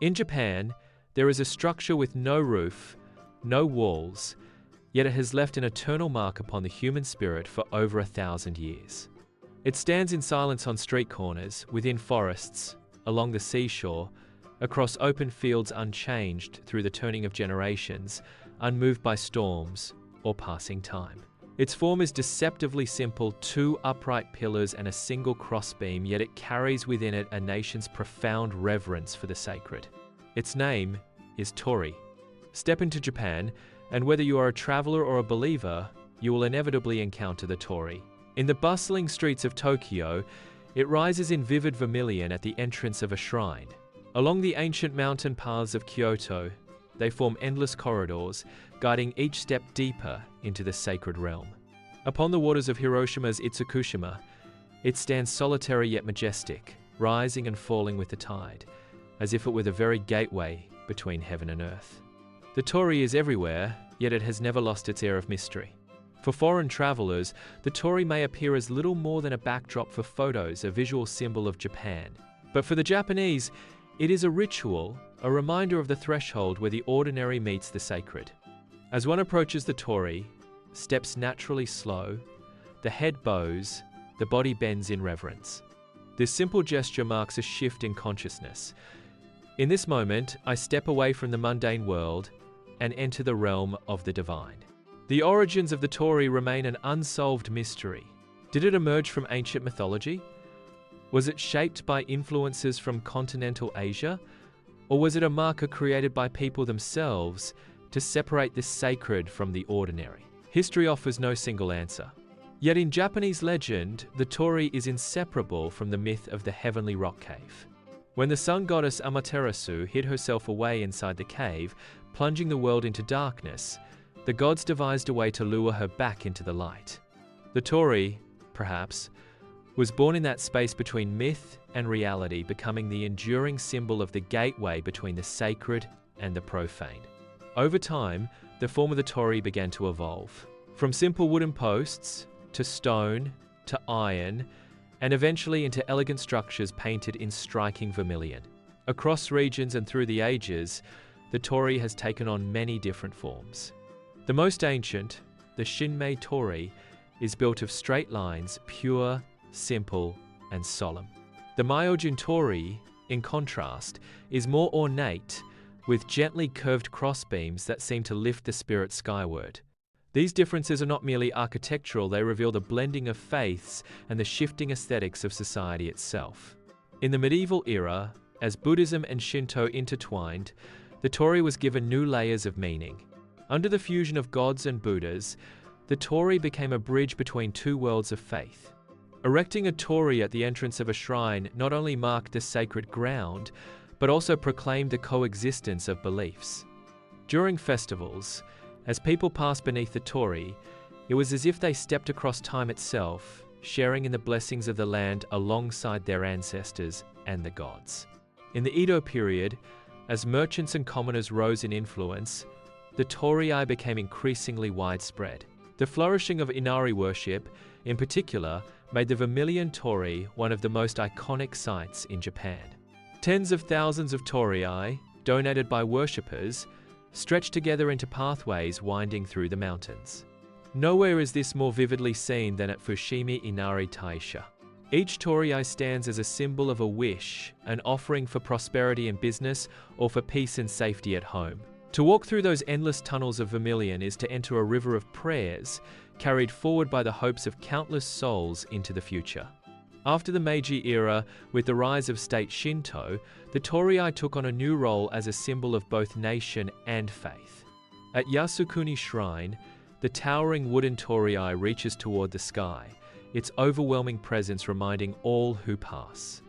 In Japan, there is a structure with no roof, no walls, yet it has left an eternal mark upon the human spirit for over 1,000 years. It stands in silence on street corners, within forests, along the seashore, across open fields unchanged through the turning of generations, unmoved by storms or passing time. Its form is deceptively simple, 2 upright pillars and a single crossbeam, yet it carries within it a nation's profound reverence for the sacred. Its name is Torii. Step into Japan, and whether you are a traveler or a believer, you will inevitably encounter the Torii. In the bustling streets of Tokyo, it rises in vivid vermilion at the entrance of a shrine. Along the ancient mountain paths of Kyoto, they form endless corridors, guiding each step deeper into the sacred realm. Upon the waters of Hiroshima's Itsukushima, it stands solitary yet majestic, rising and falling with the tide, as if it were the very gateway between heaven and earth. The Torii is everywhere, yet it has never lost its air of mystery. For foreign travelers, the Torii may appear as little more than a backdrop for photos, a visual symbol of Japan. But for the Japanese, it is a ritual, a reminder of the threshold where the ordinary meets the sacred. As one approaches the Torii, steps naturally slow, the head bows, the body bends in reverence. This simple gesture marks a shift in consciousness. In this moment, I step away from the mundane world and enter the realm of the divine. The origins of the Torii remain an unsolved mystery. Did it emerge from ancient mythology? Was it shaped by influences from continental Asia? Or was it a marker created by people themselves to separate the sacred from the ordinary? History offers no single answer. Yet in Japanese legend, the Torii is inseparable from the myth of the heavenly rock cave. When the sun goddess Amaterasu hid herself away inside the cave, plunging the world into darkness, the gods devised a way to lure her back into the light. The Torii, perhaps, was born in that space between myth and reality, becoming the enduring symbol of the gateway between the sacred and the profane. Over time, the form of the Torii began to evolve. From simple wooden posts, to stone, to iron, and eventually into elegant structures painted in striking vermilion. Across regions and through the ages, the Torii has taken on many different forms. The most ancient, the Shinmei Torii, is built of straight lines, pure, simple, and solemn. The Myojin Torii, in contrast, is more ornate, with gently curved crossbeams that seem to lift the spirit skyward. These differences are not merely architectural, they reveal the blending of faiths and the shifting aesthetics of society itself. In the medieval era, as Buddhism and Shinto intertwined, the Torii was given new layers of meaning. Under the fusion of gods and Buddhas, the Torii became a bridge between 2 worlds of faith. Erecting a Torii at the entrance of a shrine not only marked the sacred ground, but also proclaimed the coexistence of beliefs. During festivals, as people passed beneath the Torii, it was as if they stepped across time itself, sharing in the blessings of the land alongside their ancestors and the gods. In the Edo period, as merchants and commoners rose in influence, the Torii became increasingly widespread. The flourishing of Inari worship, in particular, made the vermilion Torii one of the most iconic sights in Japan. Tens of thousands of Torii, donated by worshippers, stretched together into pathways winding through the mountains. Nowhere is this more vividly seen than at Fushimi Inari Taisha. Each Torii stands as a symbol of a wish, an offering for prosperity in business or for peace and safety at home. To walk through those endless tunnels of vermilion is to enter a river of prayers, carried forward by the hopes of countless souls into the future. After the Meiji era, with the rise of state Shinto, the Torii took on a new role as a symbol of both nation and faith. At Yasukuni Shrine, the towering wooden Torii reaches toward the sky, its overwhelming presence reminding all who pass.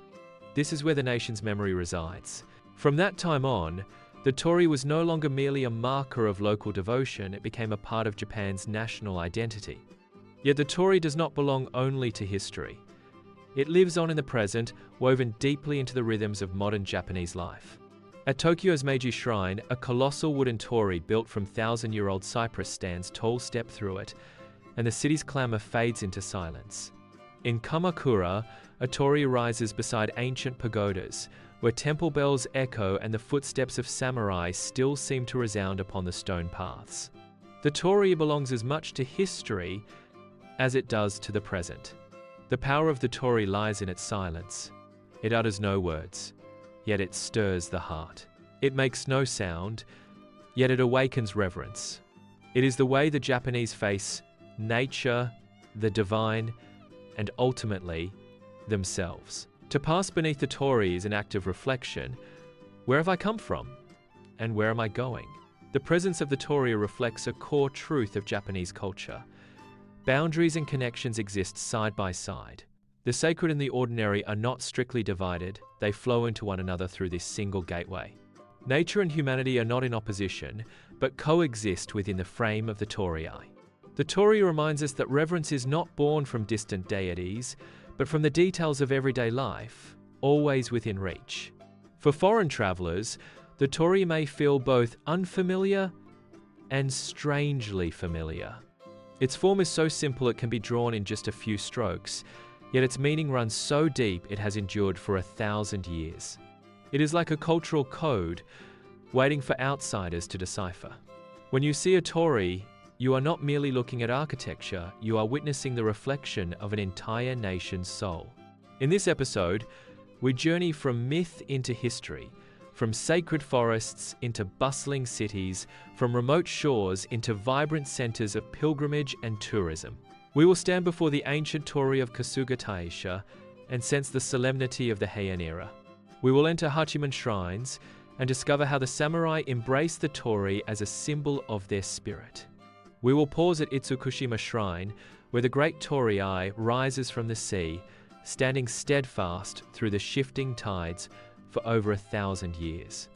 This is where the nation's memory resides. From that time on, the Torii was no longer merely a marker of local devotion, it became a part of Japan's national identity. Yet the Torii does not belong only to history. It lives on in the present, woven deeply into the rhythms of modern Japanese life. At Tokyo's Meiji Shrine, a colossal wooden Torii built from 1,000-year-old cypress stands tall step through it, and the city's clamor fades into silence. In Kamakura, a Torii rises beside ancient pagodas, where temple bells echo and the footsteps of samurai still seem to resound upon the stone paths. The Torii belongs as much to history as it does to the present. The power of the Torii lies in its silence. It utters no words, yet it stirs the heart. It makes no sound, yet it awakens reverence. It is the way the Japanese face nature, the divine, and ultimately, themselves. To pass beneath the Torii is an act of reflection. Where have I come from? And where am I going? The presence of the Torii reflects a core truth of Japanese culture. Boundaries and connections exist side by side. The sacred and the ordinary are not strictly divided, they flow into one another through this single gateway. Nature and humanity are not in opposition, but coexist within the frame of the Torii. The Torii reminds us that reverence is not born from distant deities, but from the details of everyday life, always within reach. For foreign travelers, the Torii may feel both unfamiliar and strangely familiar. Its form is so simple it can be drawn in just a few strokes, yet its meaning runs so deep it has endured for 1,000 years. It is like a cultural code, waiting for outsiders to decipher. When you see a Torii, you are not merely looking at architecture, you are witnessing the reflection of an entire nation's soul. In this episode, we journey from myth into history, from sacred forests into bustling cities, from remote shores into vibrant centers of pilgrimage and tourism. We will stand before the ancient Torii of Kasuga Taisha and sense the solemnity of the Heian era. We will enter Hachiman shrines and discover how the samurai embraced the Torii as a symbol of their spirit. We will pause at Itsukushima Shrine, where the great Torii rises from the sea, standing steadfast through the shifting tides for over 1,000 years.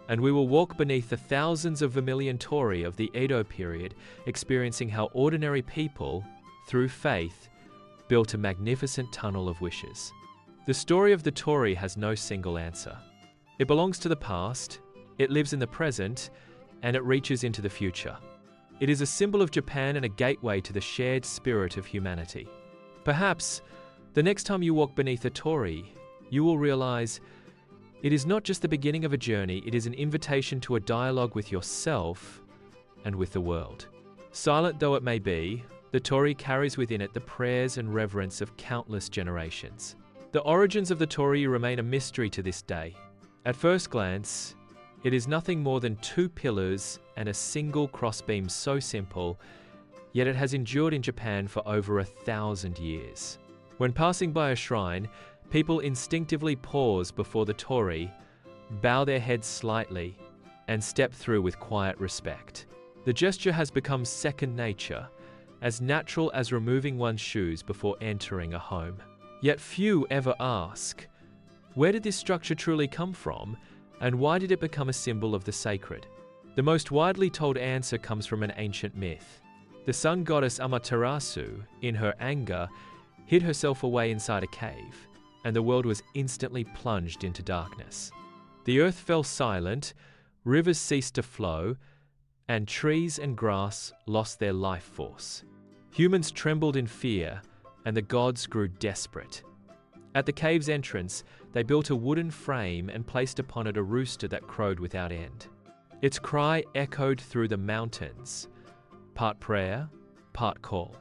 And we will walk beneath the thousands of vermilion Torii of the Edo period, experiencing how ordinary people, through faith, built a magnificent tunnel of wishes. The story of the Torii has no single answer. It belongs to the past, it lives in the present, and it reaches into the future. It is a symbol of Japan and a gateway to the shared spirit of humanity. Perhaps, the next time you walk beneath a Torii, you will realize it is not just the beginning of a journey, it is an invitation to a dialogue with yourself and with the world. Silent though it may be, the Torii carries within it the prayers and reverence of countless generations. The origins of the Torii remain a mystery to this day. At first glance, it is nothing more than two pillars and a single crossbeam so simple, yet it has endured in Japan for over 1,000 years. When passing by a shrine, people instinctively pause before the Torii, bow their heads slightly, and step through with quiet respect. The gesture has become second nature, as natural as removing one's shoes before entering a home. Yet few ever ask, where did this structure truly come from, and why did it become a symbol of the sacred? The most widely told answer comes from an ancient myth. The sun goddess Amaterasu, in her anger, hid herself away inside a cave, and the world was instantly plunged into darkness. The earth fell silent, rivers ceased to flow, and trees and grass lost their life force. Humans trembled in fear, and the gods grew desperate. At the cave's entrance, they built a wooden frame and placed upon it a rooster that crowed without end. Its cry echoed through the mountains, part prayer, part call.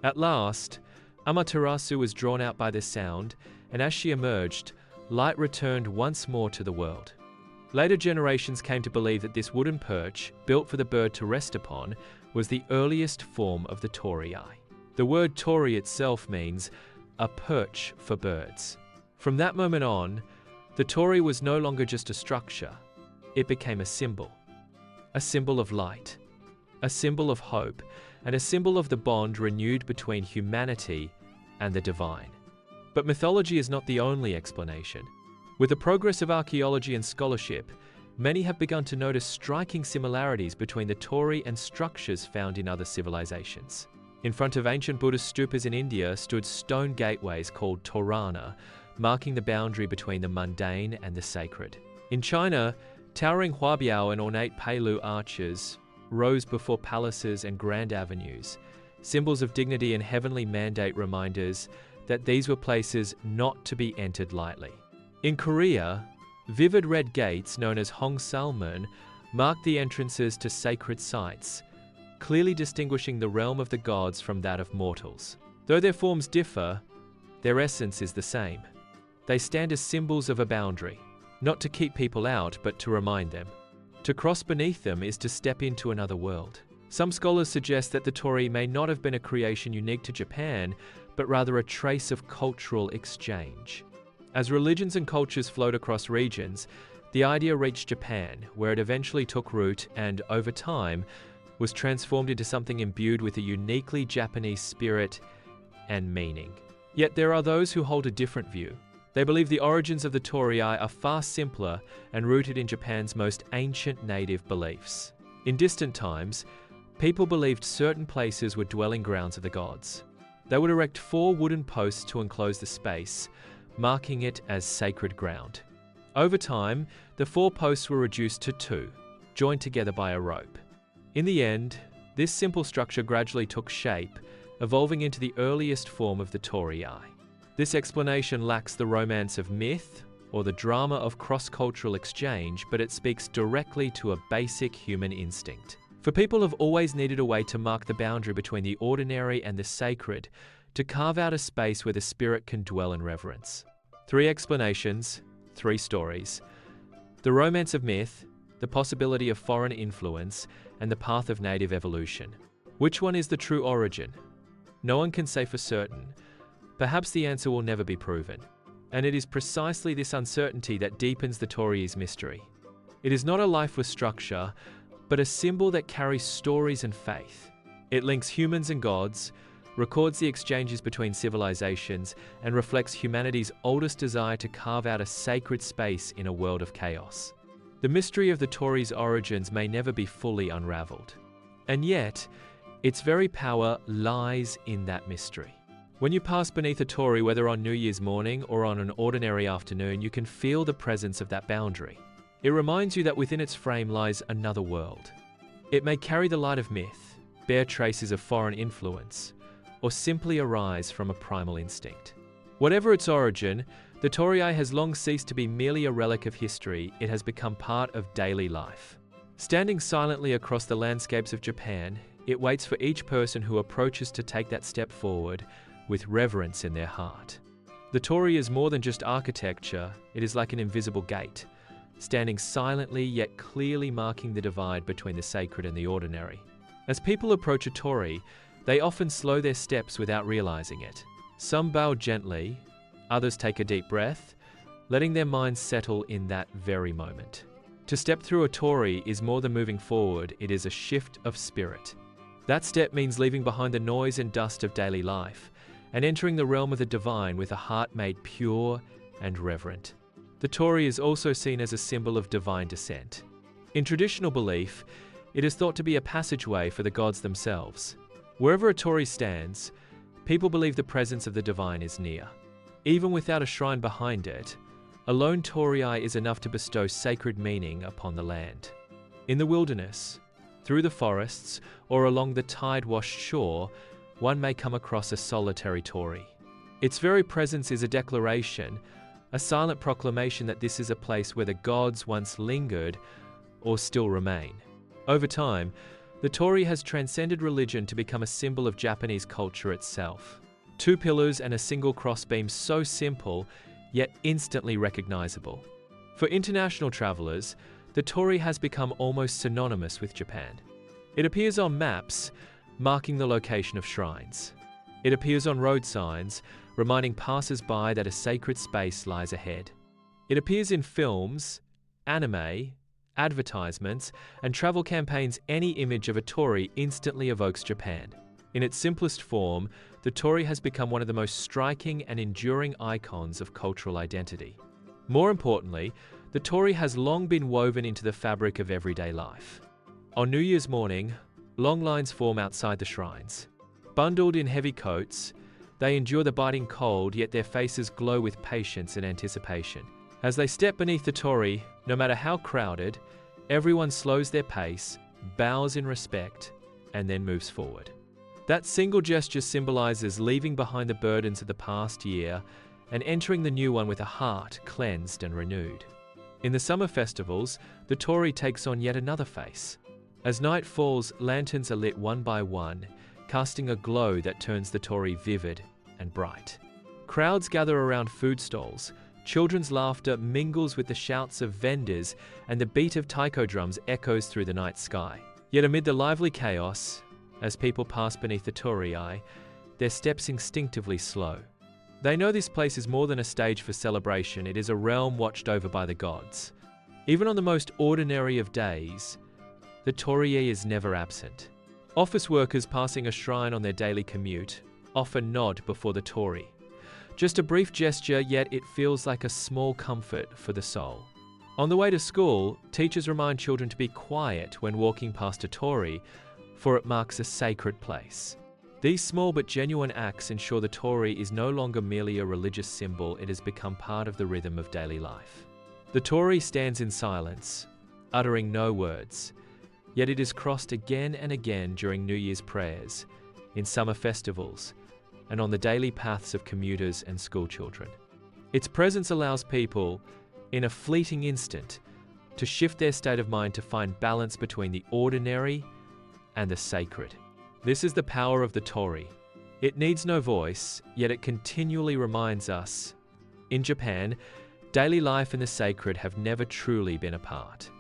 At last, Amaterasu was drawn out by the sound, and as she emerged, light returned once more to the world. Later generations came to believe that this wooden perch, built for the bird to rest upon, was the earliest form of the Torii. The word Torii itself means a perch for birds. From that moment on, the Torii was no longer just a structure, it became a symbol of light, a symbol of hope, and a symbol of the bond renewed between humanity and the divine. But mythology is not the only explanation. With the progress of archaeology and scholarship, many have begun to notice striking similarities between the Torii and structures found in other civilizations. In front of ancient Buddhist stupas in India stood stone gateways called Torana, marking the boundary between the mundane and the sacred. In China, towering huabiao and ornate peilu arches rose before palaces and grand avenues, symbols of dignity and heavenly mandate reminders that these were places not to be entered lightly. In Korea, Vivid red gates, known as Hongsalmun, mark the entrances to sacred sites, clearly distinguishing the realm of the gods from that of mortals. Though their forms differ, their essence is the same. They stand as symbols of a boundary, not to keep people out, but to remind them. To cross beneath them is to step into another world. Some scholars suggest that the Torii may not have been a creation unique to Japan, but rather a trace of cultural exchange. As religions and cultures flowed across regions, the idea reached Japan, where it eventually took root and, over time, was transformed into something imbued with a uniquely Japanese spirit and meaning. Yet there are those who hold a different view. They believe the origins of the Torii are far simpler and rooted in Japan's most ancient native beliefs. In distant times, people believed certain places were dwelling grounds of the gods. They would erect 4 wooden posts to enclose the space, marking it as sacred ground. Over time, the 4 posts were reduced to 2, joined together by a rope. In the end, this simple structure gradually took shape, evolving into the earliest form of the Torii. This explanation lacks the romance of myth or the drama of cross-cultural exchange, but it speaks directly to a basic human instinct. For people have always needed a way to mark the boundary between the ordinary and the sacred, to carve out a space where the spirit can dwell in reverence. 3 explanations, 3 stories. The romance of myth, the possibility of foreign influence, and the path of native evolution. Which one is the true origin? No one can say for certain. Perhaps the answer will never be proven. And it is precisely this uncertainty that deepens the Torii's mystery. It is not a life with structure, but a symbol that carries stories and faith. It links humans and gods, records the exchanges between civilizations, and reflects humanity's oldest desire to carve out a sacred space in a world of chaos. The mystery of the Torii's origins may never be fully unraveled. And yet, its very power lies in that mystery. When you pass beneath a Torii, whether on New Year's morning or on an ordinary afternoon, you can feel the presence of that boundary. It reminds you that within its frame lies another world. It may carry the light of myth, bear traces of foreign influence, or simply arise from a primal instinct. Whatever its origin, the Torii has long ceased to be merely a relic of history. It has become part of daily life. Standing silently across the landscapes of Japan, it waits for each person who approaches to take that step forward with reverence in their heart. The Torii is more than just architecture. It is like an invisible gate, standing silently yet clearly marking the divide between the sacred and the ordinary. As people approach a Torii, they often slow their steps without realizing it. Some bow gently, others take a deep breath, letting their minds settle in that very moment. To step through a Torii is more than moving forward, it is a shift of spirit. That step means leaving behind the noise and dust of daily life and entering the realm of the divine with a heart made pure and reverent. The Torii is also seen as a symbol of divine descent. In traditional belief, it is thought to be a passageway for the gods themselves. Wherever a Torii stands, people believe the presence of the divine is near. Even without a shrine behind it, a lone Torii is enough to bestow sacred meaning upon the land. In the wilderness, through the forests, or along the tide-washed shore, one may come across a solitary Torii. Its very presence is a declaration, a silent proclamation that this is a place where the gods once lingered or still remain. Over time, the Torii has transcended religion to become a symbol of Japanese culture itself. 2 pillars and a single crossbeam, so simple, yet instantly recognizable. For international travelers, the Torii has become almost synonymous with Japan. It appears on maps, marking the location of shrines. It appears on road signs, reminding passers-by that a sacred space lies ahead. It appears in films, anime, advertisements, and travel campaigns. Any image of a Torii instantly evokes Japan. In its simplest form, the Torii has become one of the most striking and enduring icons of cultural identity. More importantly, the Torii has long been woven into the fabric of everyday life. On New Year's morning, long lines form outside the shrines. Bundled in heavy coats, they endure the biting cold, yet their faces glow with patience and anticipation. As they step beneath the Torii, no matter how crowded, everyone slows their pace, bows in respect, and then moves forward. That single gesture symbolizes leaving behind the burdens of the past year and entering the new one with a heart cleansed and renewed. In the summer festivals, the Torii takes on yet another face. As night falls, lanterns are lit one by one, casting a glow that turns the Torii vivid and bright. Crowds gather around food stalls, children's laughter mingles with the shouts of vendors, and the beat of taiko drums echoes through the night sky. Yet amid the lively chaos, as people pass beneath the Torii, their steps instinctively slow. They know this place is more than a stage for celebration, it is a realm watched over by the gods. Even on the most ordinary of days, the Torii is never absent. Office workers passing a shrine on their daily commute often nod before the Torii. Just a brief gesture, yet it feels like a small comfort for the soul. On the way to school, teachers remind children to be quiet when walking past a Torii, for it marks a sacred place. These small but genuine acts ensure the Torii is no longer merely a religious symbol, it has become part of the rhythm of daily life. The Torii stands in silence, uttering no words, yet it is crossed again and again during New Year's prayers, in summer festivals, and on the daily paths of commuters and schoolchildren. Its presence allows people, in a fleeting instant, to shift their state of mind to find balance between the ordinary and the sacred. This is the power of the Torii. It needs no voice, yet it continually reminds us, in Japan, daily life and the sacred have never truly been apart.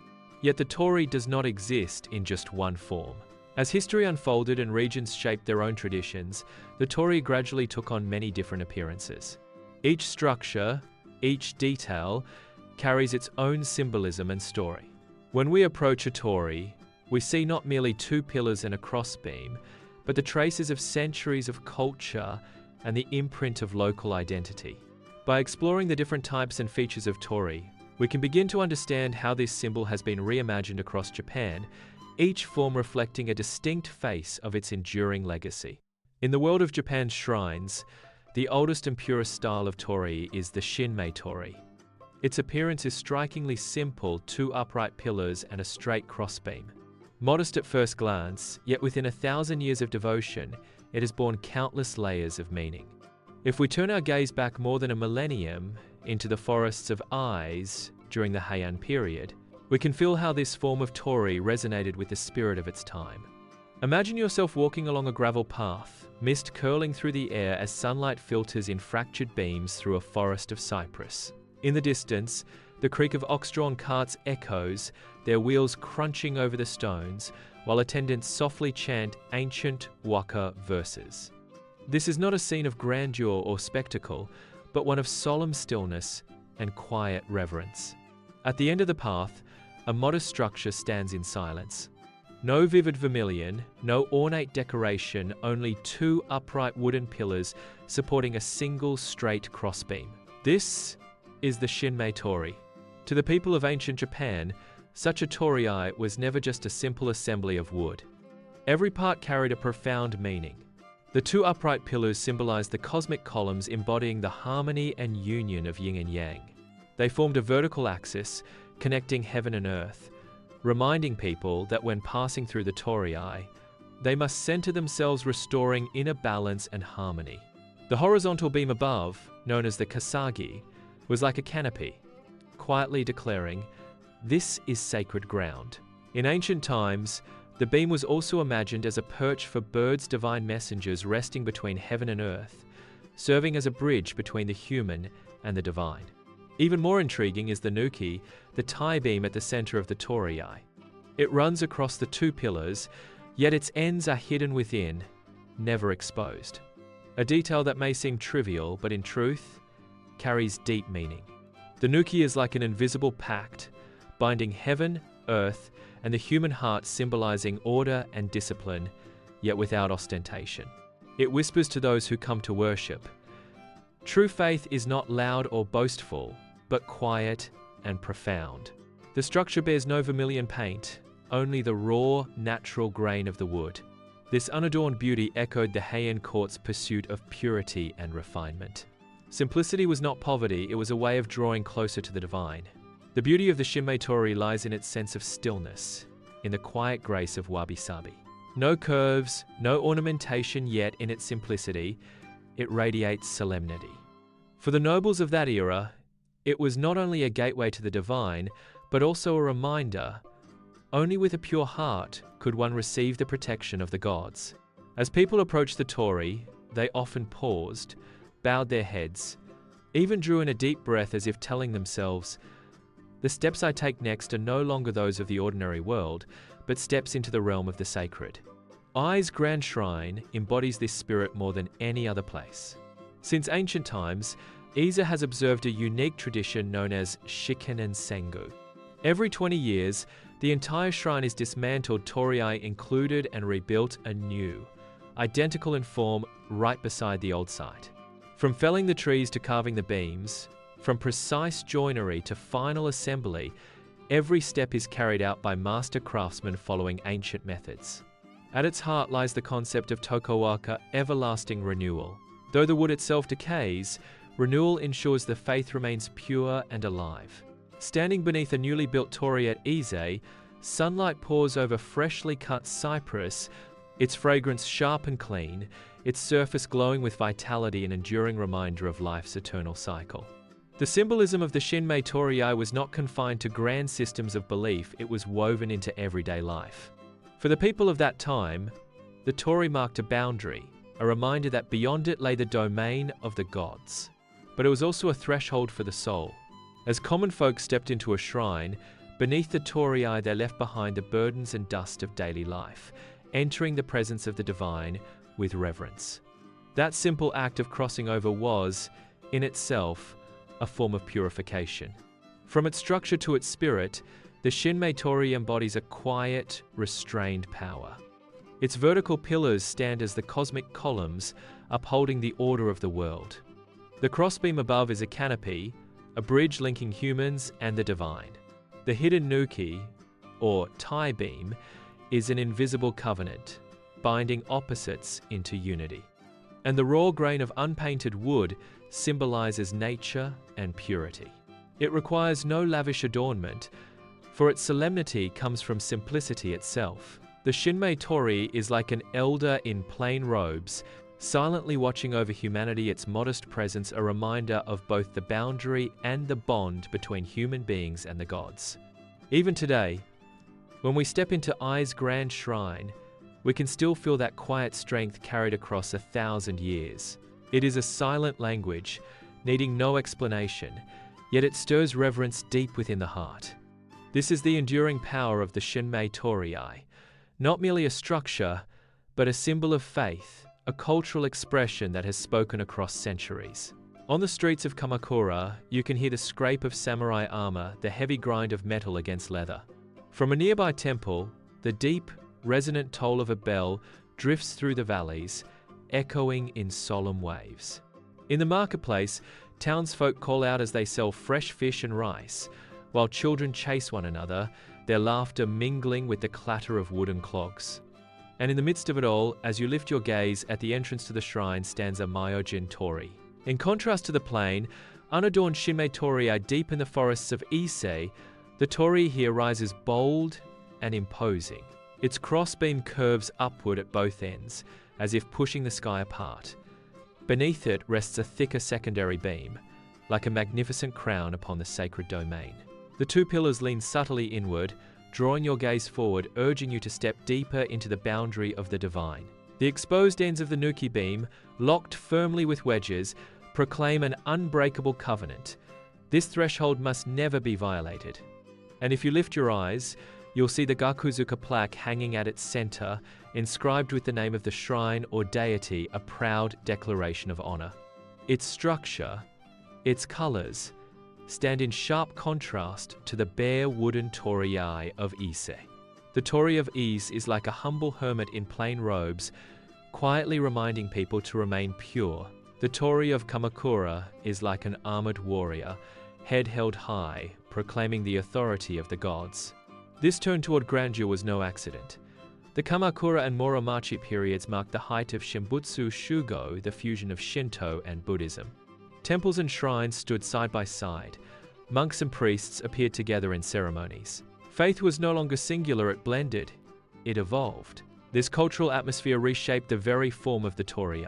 Yet the Torii does not exist in just one form. As history unfolded and regions shaped their own traditions, the Torii gradually took on many different appearances. Each structure, each detail, carries its own symbolism and story. When we approach a Torii, we see not merely two pillars and a crossbeam, but the traces of centuries of culture and the imprint of local identity. By exploring the different types and features of Torii, we can begin to understand how this symbol has been reimagined across Japan, each form reflecting a distinct face of its enduring legacy. In the world of Japan's shrines, the oldest and purest style of Torii is the Shinmei Torii. Its appearance is strikingly simple, two upright pillars and a straight crossbeam. Modest at first glance, yet within 1,000 years of devotion, it has borne countless layers of meaning. If we turn our gaze back more than a millennium into the forests of eyes during the Heian period, we can feel how this form of Torii resonated with the spirit of its time. Imagine yourself walking along a gravel path, mist curling through the air as sunlight filters in fractured beams through a forest of cypress. In the distance, the creak of ox-drawn carts echoes, their wheels crunching over the stones, while attendants softly chant ancient waka verses. This is not a scene of grandeur or spectacle, but one of solemn stillness and quiet reverence. At the end of the path, a modest structure stands in silence. No vivid vermilion, no ornate decoration, only two upright wooden pillars supporting a single straight crossbeam. This is the Shinmei Torii. To the people of ancient Japan, such a torii was never just a simple assembly of wood. Every part carried a profound meaning. The two upright pillars symbolize the cosmic columns embodying the harmony and union of yin and yang. They formed a vertical axis, connecting heaven and earth, reminding people that when passing through the torii, they must center themselves, restoring inner balance and harmony. The horizontal beam above, known as the kasagi, was like a canopy, quietly declaring, "This is sacred ground." In ancient times, the beam was also imagined as a perch for birds, divine messengers resting between heaven and earth, serving as a bridge between the human and the divine. Even more intriguing is the nuki, the tie beam at the center of the torii. It runs across the two pillars, yet its ends are hidden within, never exposed. A detail that may seem trivial, but in truth, carries deep meaning. The nuki is like an invisible pact, binding heaven, earth, and the human heart, symbolizing order and discipline, yet without ostentation. It whispers to those who come to worship, "True faith is not loud or boastful, but quiet and profound." The structure bears no vermilion paint, only the raw, natural grain of the wood. This unadorned beauty echoed the Heian court's pursuit of purity and refinement. Simplicity was not poverty, it was a way of drawing closer to the divine. The beauty of the Shinmei Torii lies in its sense of stillness, in the quiet grace of wabi-sabi. No curves, no ornamentation, yet in its simplicity, it radiates solemnity. For the nobles of that era, It was not only a gateway to the divine, but also a reminder: only with a pure heart could one receive the protection of the gods. As people approached the Torii, they often paused, bowed their heads, even drew in a deep breath as if telling themselves, "The steps I take next are no longer those of the ordinary world, but steps into the realm of the sacred." Ai's grand shrine embodies this spirit more than any other place. Since ancient times, Ise has observed a unique tradition known as Shikenen Sengu. Every 20 years, the entire shrine is dismantled, Torii included, and rebuilt anew, identical in form, right beside the old site. From felling the trees to carving the beams, from precise joinery to final assembly, every step is carried out by master craftsmen following ancient methods. At its heart lies the concept of Tokowaka, everlasting renewal. Though the wood itself decays, renewal ensures the faith remains pure and alive. Standing beneath a newly built torii at Ise, sunlight pours over freshly cut cypress, its fragrance sharp and clean, its surface glowing with vitality, an enduring reminder of life's eternal cycle. The symbolism of the Shinmei Torii was not confined to grand systems of belief, it was woven into everyday life. For the people of that time, the torii marked a boundary, a reminder that beyond it lay the domain of the gods. But it was also a threshold for the soul. As common folk stepped into a shrine, beneath the torii they left behind the burdens and dust of daily life, entering the presence of the divine with reverence. That simple act of crossing over was, in itself, a form of purification. From its structure to its spirit, the Shinmei Torii embodies a quiet, restrained power. Its vertical pillars stand as the cosmic columns upholding the order of the world. The crossbeam above is a canopy, a bridge linking humans and the divine. The hidden nuki, or tie beam, is an invisible covenant, binding opposites into unity. And the raw grain of unpainted wood symbolizes nature and purity. It requires no lavish adornment, for its solemnity comes from simplicity itself. The Shinmei Torii is like an elder in plain robes, silently watching over humanity, its modest presence a reminder of both the boundary and the bond between human beings and the gods. Even today, when we step into Ai's grand shrine, we can still feel that quiet strength carried across 1,000 years. It is a silent language, needing no explanation, yet it stirs reverence deep within the heart. This is the enduring power of the Shinmei Torii, not merely a structure, but a symbol of faith, a cultural expression that has spoken across centuries. On the streets of Kamakura, you can hear the scrape of samurai armor, the heavy grind of metal against leather. From a nearby temple, the deep, resonant toll of a bell drifts through the valleys, echoing in solemn waves. In the marketplace, townsfolk call out as they sell fresh fish and rice, while children chase one another, their laughter mingling with the clatter of wooden clogs. And in the midst of it all, as you lift your gaze, at the entrance to the shrine stands a Myojin Torii. In contrast to the plain, unadorned Shinmei Torii deep in the forests of Ise, the torii here rises bold and imposing. Its crossbeam curves upward at both ends, as if pushing the sky apart. Beneath it rests a thicker secondary beam, like a magnificent crown upon the sacred domain. The two pillars lean subtly inward, drawing your gaze forward, urging you to step deeper into the boundary of the divine. The exposed ends of the nuki beam, locked firmly with wedges, proclaim an unbreakable covenant. This threshold must never be violated. And if you lift your eyes, you'll see the Gakuzuka plaque hanging at its center, inscribed with the name of the shrine or deity, a proud declaration of honor. Its structure, its colors, stand in sharp contrast to the bare wooden torii of Ise. The torii of Ise is like a humble hermit in plain robes, quietly reminding people to remain pure. The torii of Kamakura is like an armored warrior, head held high, proclaiming the authority of the gods. This turn toward grandeur was no accident. The Kamakura and Muromachi periods marked the height of Shimbutsu Shugo, the fusion of Shinto and Buddhism. Temples and shrines stood side by side. Monks and priests appeared together in ceremonies. Faith was no longer singular, it blended. It evolved. This cultural atmosphere reshaped the very form of the torii.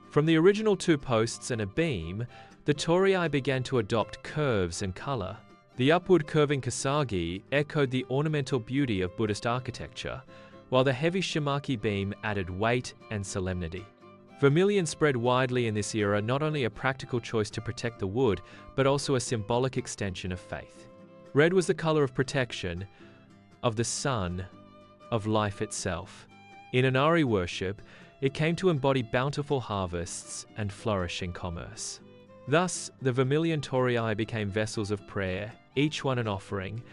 From the original two posts and a beam, the Torii began to adopt curves and color. The upward curving kasagi echoed the ornamental beauty of Buddhist architecture, while the heavy shimaki beam added weight and solemnity. Vermilion spread widely in this era, not only a practical choice to protect the wood, but also a symbolic extension of faith. Red was the color of protection, of the sun, of life itself. In Inari worship, it came to embody bountiful harvests and flourishing commerce. Thus, the vermilion torii became vessels of prayer, each one an offering,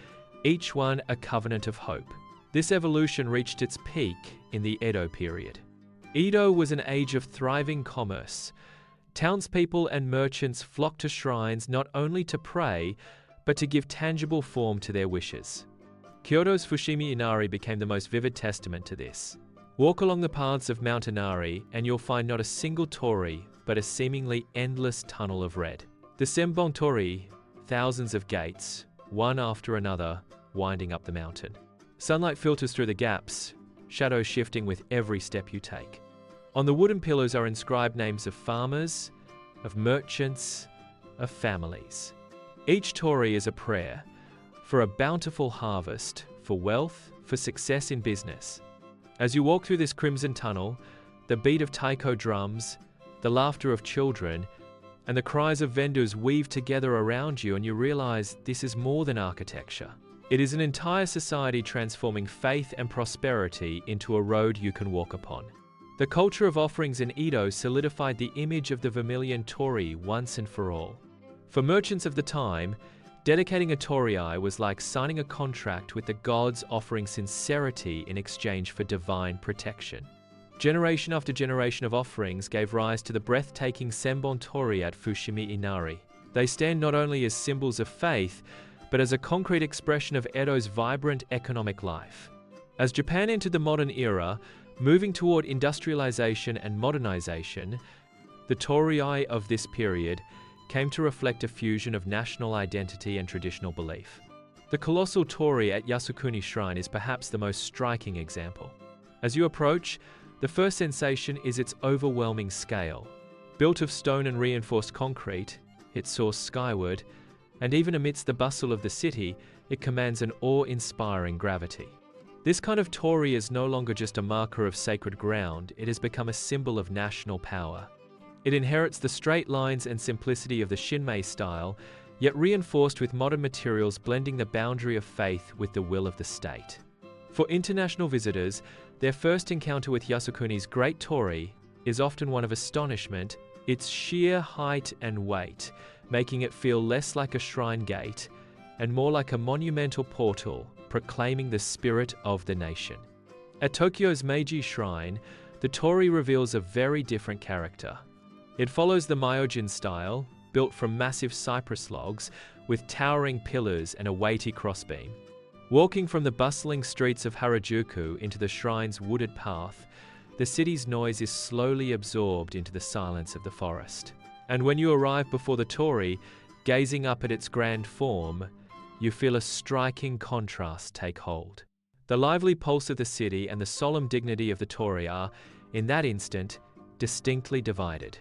each one a covenant of hope. This evolution reached its peak in the Edo period. Edo was an age of thriving commerce. Townspeople and merchants flocked to shrines not only to pray, but to give tangible form to their wishes. Kyoto's Fushimi Inari became the most vivid testament to this. Walk along the paths of Mount Inari and you'll find not a single torii, but a seemingly endless tunnel of red. The Senbon Torii, thousands of gates, one after another, winding up the mountain. Sunlight filters through the gaps, shadows shifting with every step you take. On the wooden pillars are inscribed names of farmers, of merchants, of families. Each torii is a prayer for a bountiful harvest, for wealth, for success in business. As you walk through this crimson tunnel, the beat of taiko drums, the laughter of children, and the cries of vendors weave together around you, and you realize this is more than architecture. It is an entire society transforming faith and prosperity into a road you can walk upon. The culture of offerings in Edo solidified the image of the vermilion torii once and for all. For merchants of the time, dedicating a torii was like signing a contract with the gods, offering sincerity in exchange for divine protection. Generation after generation of offerings gave rise to the breathtaking Senbon Torii at Fushimi Inari. They stand not only as symbols of faith, but as a concrete expression of Edo's vibrant economic life. As Japan entered the modern era, moving toward industrialization and modernization, the torii of this period came to reflect a fusion of national identity and traditional belief. The colossal torii at Yasukuni Shrine is perhaps the most striking example. As you approach, the first sensation is its overwhelming scale. Built of stone and reinforced concrete, it soars skyward, and even amidst the bustle of the city, it commands an awe-inspiring gravity. This kind of torii is no longer just a marker of sacred ground, it has become a symbol of national power. It inherits the straight lines and simplicity of the Shinmei style, yet reinforced with modern materials blending the boundary of faith with the will of the state. For international visitors, their first encounter with Yasukuni's great torii is often one of astonishment, its sheer height and weight, making it feel less like a shrine gate and more like a monumental portal proclaiming the spirit of the nation. At Tokyo's Meiji Shrine, the torii reveals a very different character. It follows the Myojin style, built from massive cypress logs with towering pillars and a weighty crossbeam. Walking from the bustling streets of Harajuku into the shrine's wooded path, the city's noise is slowly absorbed into the silence of the forest. And when you arrive before the torii, gazing up at its grand form, you feel a striking contrast take hold. The lively pulse of the city and the solemn dignity of the torii are, in that instant, distinctly divided.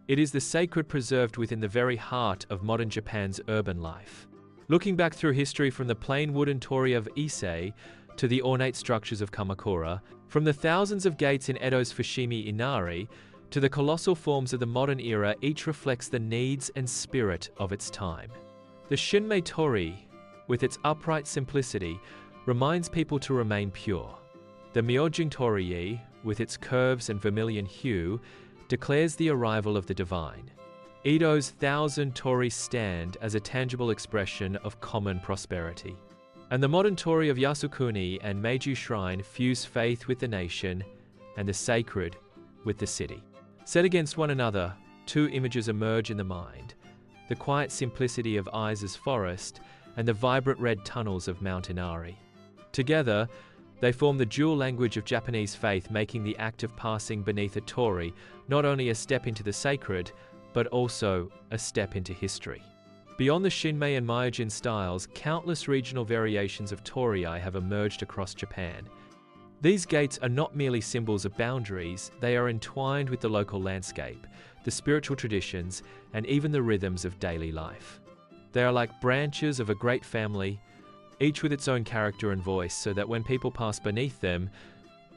It is the sacred preserved within the very heart of modern Japan's urban life. Looking back through history from the plain wooden torii of Ise to the ornate structures of Kamakura, from the thousands of gates in Edo's Fushimi Inari to the colossal forms of the modern era, each reflects the needs and spirit of its time. The Shinmei torii, with its upright simplicity, reminds people to remain pure. The Myojin torii, with its curves and vermilion hue, declares the arrival of the divine. Edo's 1,000 torii stand as a tangible expression of common prosperity. And the modern torii of Yasukuni and Meiji Shrine fuse faith with the nation and the sacred with the city. Set against one another, two images emerge in the mind: the quiet simplicity of Ise's forest and the vibrant red tunnels of Mount Inari. Together, they form the dual language of Japanese faith, making the act of passing beneath a torii not only a step into the sacred, but also a step into history. Beyond the Shinmei and Myojin styles, countless regional variations of torii have emerged across Japan. These gates are not merely symbols of boundaries, they are entwined with the local landscape, the spiritual traditions, and even the rhythms of daily life. They are like branches of a great family, each with its own character and voice, so that when people pass beneath them,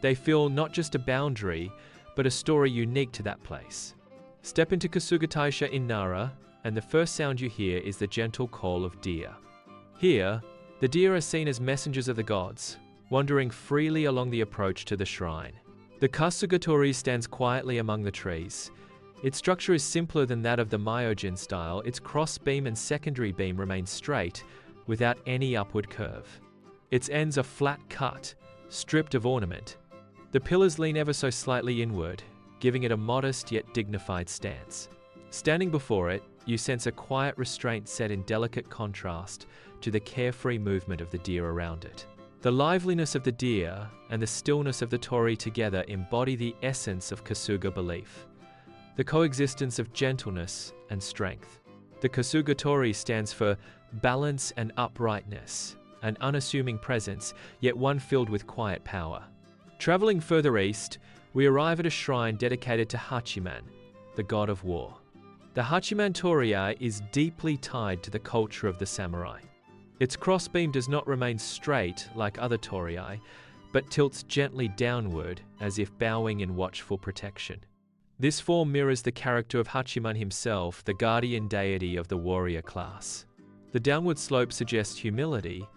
they feel not just a boundary, but a story unique to that place. Step into Kasuga in Nara, and the first sound you hear is the gentle call of deer. Here, the deer are seen as messengers of the gods, wandering freely along the approach to the shrine. The Kasuga Torii stands quietly among the trees. Its structure is simpler than that of the Myojin style. Its cross beam and secondary beam remain straight, without any upward curve. Its ends are flat cut, stripped of ornament. The pillars lean ever so slightly inward, giving it a modest yet dignified stance. Standing before it, you sense a quiet restraint set in delicate contrast to the carefree movement of the deer around it. The liveliness of the deer and the stillness of the Torii together embody the essence of Kasuga belief, the coexistence of gentleness and strength. The Kasuga Torii stands for balance and uprightness, an unassuming presence, yet one filled with quiet power. Traveling further east, we arrive at a shrine dedicated to Hachiman, the god of war. The Hachiman Torii is deeply tied to the culture of the samurai. Its crossbeam does not remain straight like other torii, but tilts gently downward as if bowing in watchful protection. This form mirrors the character of Hachiman himself, the guardian deity of the warrior class. The downward slope suggests humility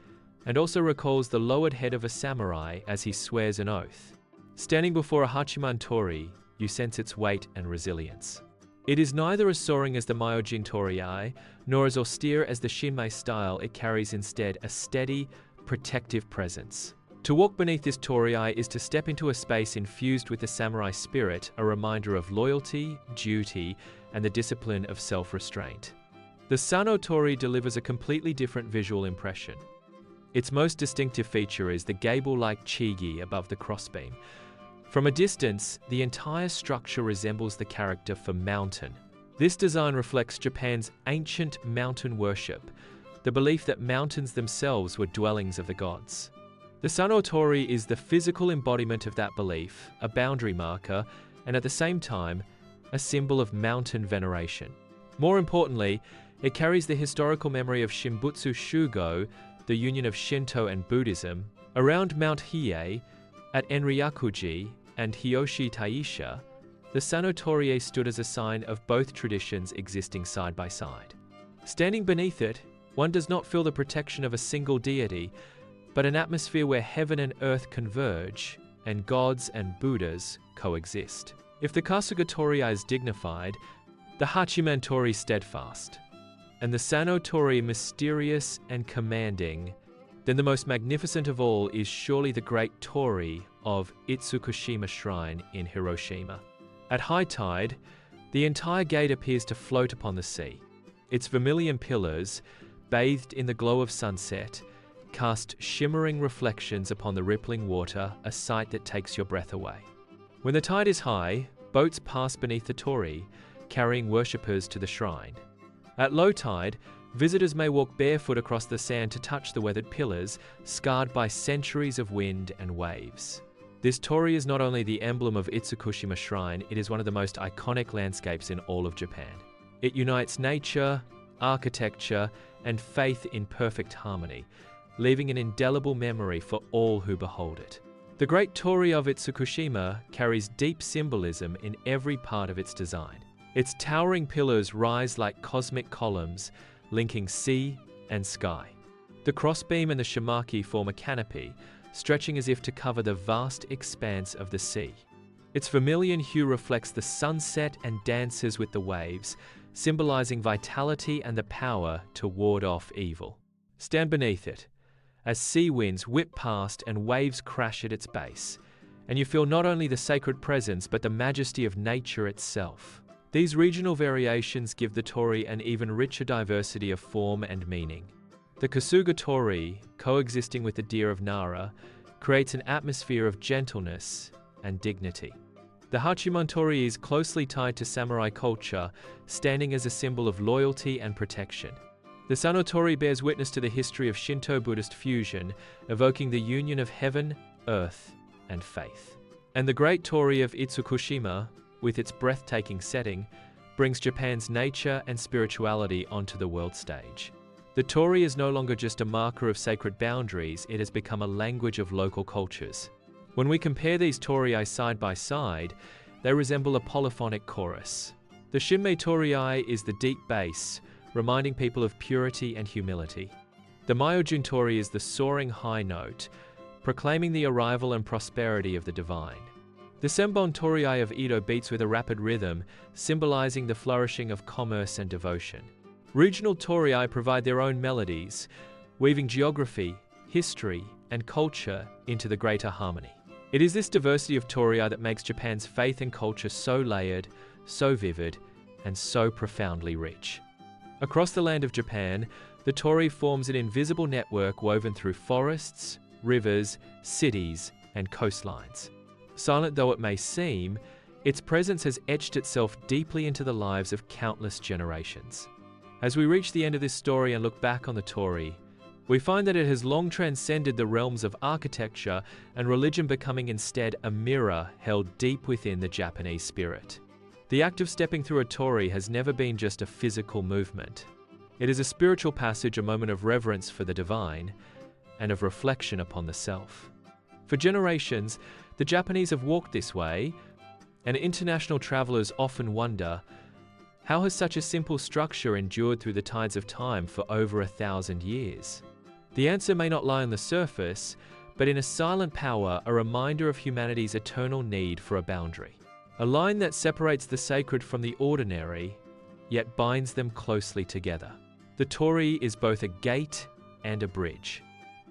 and also recalls the lowered head of a samurai as he swears an oath. Standing before a Hachiman Torii, you sense its weight and resilience. It is neither as soaring as the Myojin Torii, nor as austere as the Shinmei style. It carries instead a steady, protective presence. To walk beneath this Torii is to step into a space infused with the samurai spirit, a reminder of loyalty, duty, and the discipline of self-restraint. The Sano Torii delivers a completely different visual impression. Its most distinctive feature is the gable-like chigi above the crossbeam. From a distance, the entire structure resembles the character for mountain. This design reflects Japan's ancient mountain worship, the belief that mountains themselves were dwellings of the gods. The Sano Torii is the physical embodiment of that belief, a boundary marker, and at the same time, a symbol of mountain veneration. More importantly, it carries the historical memory of Shimbutsu Shugo, the union of Shinto and Buddhism. Around Mount Hiei, at Enryakuji and Hiyoshi Taisha, the Sano Torii stood as a sign of both traditions existing side by side. Standing beneath it, one does not feel the protection of a single deity, but an atmosphere where heaven and earth converge, and gods and Buddhas coexist. If the Kasuga Torii is dignified, the Hachiman Torii steadfast, and the Sano Torii mysterious and commanding, then the most magnificent of all is surely the great Torii of Itsukushima Shrine in Hiroshima. At high tide, the entire gate appears to float upon the sea. Its vermilion pillars, bathed in the glow of sunset, cast shimmering reflections upon the rippling water, a sight that takes your breath away. When the tide is high, boats pass beneath the Torii, carrying worshippers to the shrine. At low tide, visitors may walk barefoot across the sand to touch the weathered pillars, scarred by centuries of wind and waves. This Torii is not only the emblem of Itsukushima Shrine, it is one of the most iconic landscapes in all of Japan. It unites nature, architecture, and faith in perfect harmony, leaving an indelible memory for all who behold it. The great Torii of Itsukushima carries deep symbolism in every part of its design. Its towering pillars rise like cosmic columns, linking sea and sky. The crossbeam and the shimaki form a canopy, stretching as if to cover the vast expanse of the sea. Its vermilion hue reflects the sunset and dances with the waves, symbolizing vitality and the power to ward off evil. Stand beneath it, as sea winds whip past and waves crash at its base, and you feel not only the sacred presence but the majesty of nature itself. These regional variations give the Torii an even richer diversity of form and meaning. The Kasuga Torii, coexisting with the deer of Nara, creates an atmosphere of gentleness and dignity. The Hachiman Torii is closely tied to samurai culture, standing as a symbol of loyalty and protection. The Sano Torii bears witness to the history of Shinto-Buddhist fusion, evoking the union of heaven, earth, and faith. And the great Torii of Itsukushima, with its breathtaking setting, brings Japan's nature and spirituality onto the world stage. The Torii is no longer just a marker of sacred boundaries, it has become a language of local cultures. When we compare these Torii side by side, they resemble a polyphonic chorus. The Shinmei Torii is the deep bass, reminding people of purity and humility. The Myojun Torii is the soaring high note, proclaiming the arrival and prosperity of the divine. The Senbon Torii of Edo beats with a rapid rhythm, symbolizing the flourishing of commerce and devotion. Regional Torii provide their own melodies, weaving geography, history, and culture into the greater harmony. It is this diversity of Torii that makes Japan's faith and culture so layered, so vivid, and so profoundly rich. Across the land of Japan, the Torii forms an invisible network woven through forests, rivers, cities, and coastlines. Silent though it may seem, its presence has etched itself deeply into the lives of countless generations. As we reach the end of this story and look back on the Torii, we find that it has long transcended the realms of architecture and religion, becoming instead a mirror held deep within the Japanese spirit. The act of stepping through a Torii has never been just a physical movement. It is a spiritual passage, a moment of reverence for the divine, and of reflection upon the self. For generations, the Japanese have walked this way, and international travelers often wonder, how has such a simple structure endured through the tides of time for over 1,000 years? The answer may not lie on the surface, but in a silent power, a reminder of humanity's eternal need for a boundary. A line that separates the sacred from the ordinary, yet binds them closely together. The Torii is both a gate and a bridge.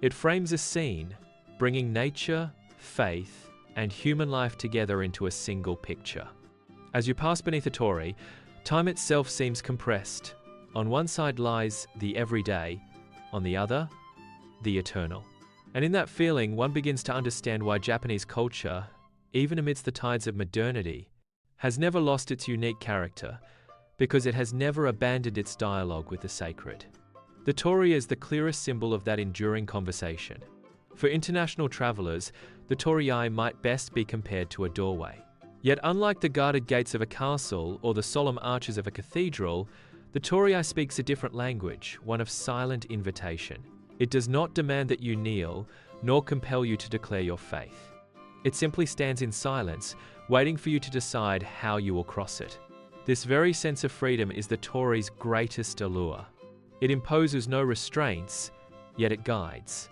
It frames a scene, bringing nature, faith, and human life together into a single picture. As you pass beneath a Torii, time itself seems compressed. On one side lies the everyday, on the other, the eternal. And in that feeling, one begins to understand why Japanese culture, even amidst the tides of modernity, has never lost its unique character, because it has never abandoned its dialogue with the sacred. The Torii is the clearest symbol of that enduring conversation. For international travelers, the Torii might best be compared to a doorway. Yet unlike the guarded gates of a castle or the solemn arches of a cathedral, the Torii speaks a different language, one of silent invitation. It does not demand that you kneel, nor compel you to declare your faith. It simply stands in silence, waiting for you to decide how you will cross it. This very sense of freedom is the Torii's greatest allure. It imposes no restraints, yet it guides.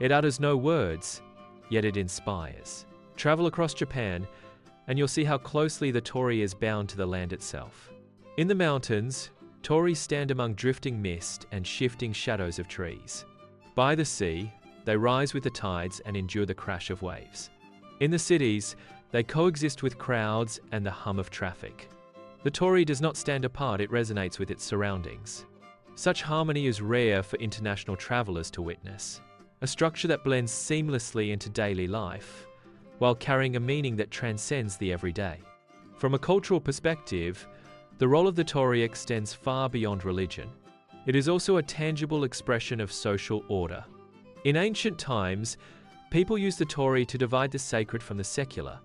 It utters no words, yet it inspires. Travel across Japan, and you'll see how closely the Torii is bound to the land itself. In the mountains, Torii stand among drifting mist and shifting shadows of trees. By the sea, they rise with the tides and endure the crash of waves. In the cities, they coexist with crowds and the hum of traffic. The Torii does not stand apart, it resonates with its surroundings. Such harmony is rare for international travelers to witness. A structure that blends seamlessly into daily life, while carrying a meaning that transcends the everyday. From a cultural perspective, the role of the Torii extends far beyond religion. It is also a tangible expression of social order. In ancient times, people used the Torii to divide the sacred from the secular.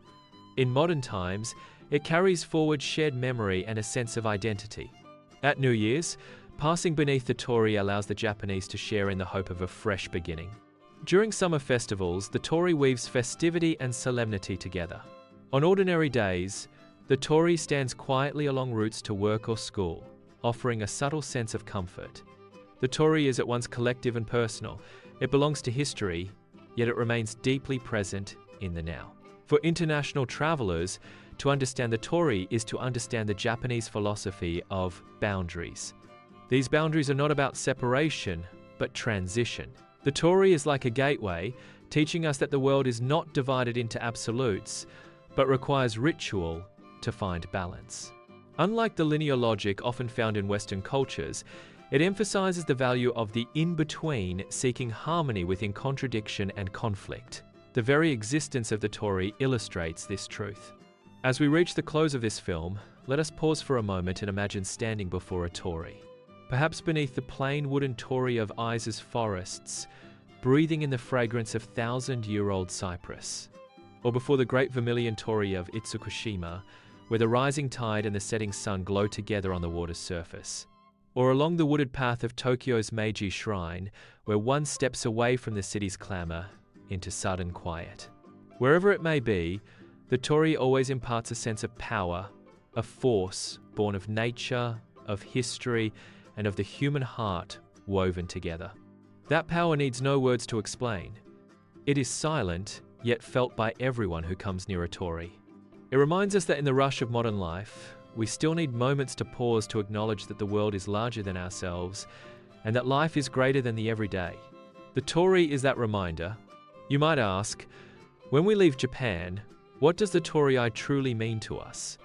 In modern times, it carries forward shared memory and a sense of identity. At New Year's, passing beneath the Torii allows the Japanese to share in the hope of a fresh beginning. During summer festivals, the Torii weaves festivity and solemnity together. On ordinary days, the Torii stands quietly along routes to work or school, offering a subtle sense of comfort. The Torii is at once collective and personal. It belongs to history, yet it remains deeply present in the now. For international travelers, to understand the Torii is to understand the Japanese philosophy of boundaries. These boundaries are not about separation, but transition. The Torii is like a gateway, teaching us that the world is not divided into absolutes, but requires ritual to find balance. Unlike the linear logic often found in Western cultures, it emphasizes the value of the in-between, seeking harmony within contradiction and conflict. The very existence of the Torii illustrates this truth. As we reach the close of this film, let us pause for a moment and imagine standing before a Torii. Perhaps beneath the plain wooden Torii of Ise's forests, breathing in the fragrance of thousand-year-old cypress. Or before the great vermilion Torii of Itsukushima, where the rising tide and the setting sun glow together on the water's surface. Or along the wooded path of Tokyo's Meiji Shrine, where one steps away from the city's clamor into sudden quiet. Wherever it may be, the Torii always imparts a sense of power, a force born of nature, of history, and of the human heart woven together. That power needs no words to explain. It is silent, yet felt by everyone who comes near a Torii. It reminds us that in the rush of modern life, we still need moments to pause to acknowledge that the world is larger than ourselves and that life is greater than the everyday. The Torii is that reminder. You might ask, when we leave Japan, what does the Torii truly mean to us?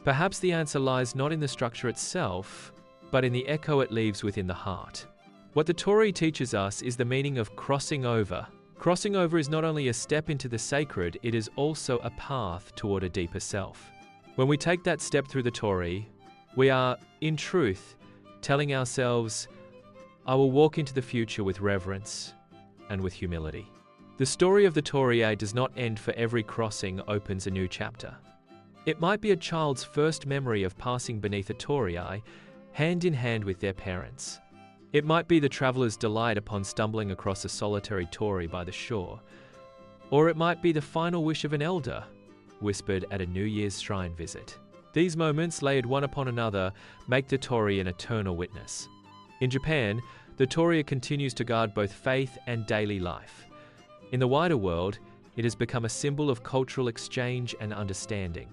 Perhaps the answer lies not in the structure itself, but in the echo it leaves within the heart. What the Torii teaches us is the meaning of crossing over. Crossing over is not only a step into the sacred, it is also a path toward a deeper self. When we take that step through the Torii, we are, in truth, telling ourselves, I will walk into the future with reverence and with humility. The story of the Torii does not end for every crossing opens a new chapter. It might be a child's first memory of passing beneath a Torii, hand in hand with their parents. It might be the traveler's delight upon stumbling across a solitary Torii by the shore. Or it might be the final wish of an elder, whispered at a New Year's shrine visit. These moments, layered one upon another, make the Torii an eternal witness. In Japan, the Torii continues to guard both faith and daily life. In the wider world, it has become a symbol of cultural exchange and understanding.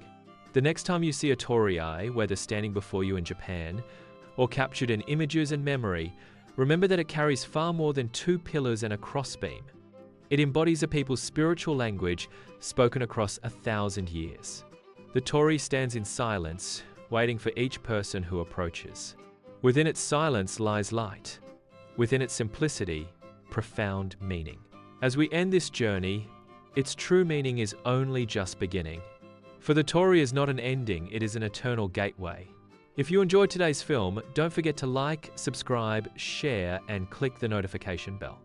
The next time you see a Torii, whether standing before you in Japan or captured in images and memory, remember that it carries far more than two pillars and a crossbeam. It embodies a people's spiritual language spoken across 1,000 years. The Torii stands in silence, waiting for each person who approaches. Within its silence lies light. Within its simplicity, profound meaning. As we end this journey, its true meaning is only just beginning. For the Torii is not an ending, it is an eternal gateway. If you enjoyed today's film, don't forget to like, subscribe, share, and click the notification bell.